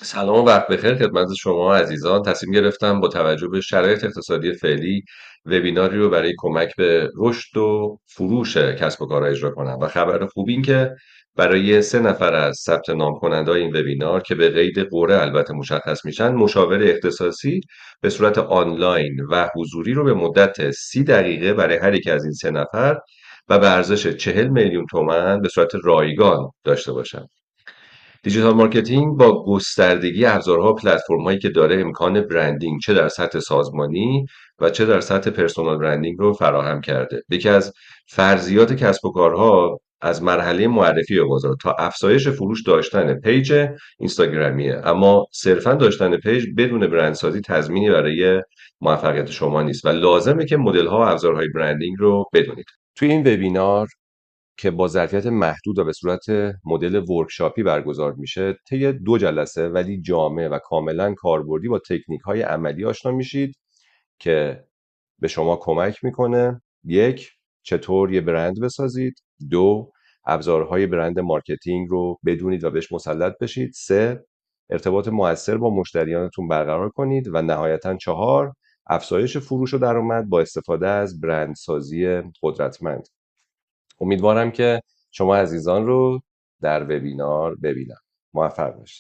سلام و وقت بخیر خدمت شما عزیزان. تصمیم گرفتم با توجه به شرایط اقتصادی فعلی وبیناری رو برای کمک به رشد و فروش کسب و کارها اجرا کنم و خبر خوب این که برای 3 نفر از ثبت نام کننده این وبینار که به قید قوره البته مشخص میشن، مشاور اختصاصی به صورت آنلاین و حضوری رو به مدت 30 دقیقه برای هر یک از این 3 نفر و به ارزش 40 میلیون تومان به صورت رایگان داشته باشم. دیجیتال مارکتینگ با گستردگی ابزارها و پلتفرم‌هایی که داره امکان برندینگ چه در سطح سازمانی و چه در سطح پرسونال برندینگ رو فراهم کرده. یکی از فرضیات کسب و کارها از مرحله معرفی بازار تا افزایش فروش داشتن پیج اینستاگرامیه، اما صرفا داشتن پیج بدون برندسازی تضمینی برای موفقیت شما نیست و لازمه که مدل‌ها و ابزارهای برندینگ رو بدونید. توی این وبینار که با ظرفیت محدود و به صورت مدل ورکشاپی برگزار میشه، طی 2 جلسه ولی جامع و کاملا کاربردی با تکنیک‌های عملی آشنا میشید که به شما کمک میکنه: یک، چطور یه برند بسازید. دو، ابزارهای برند مارکتینگ رو بدونید و بهش مسلط بشید. سه، ارتباط مؤثر با مشتریانتون برقرار کنید و نهایتا چهار، افزایش فروش و درآمد با استفاده از برندسازی قدرتمند. امیدوارم که شما عزیزان رو در وبینار ببینم. موفق باشید.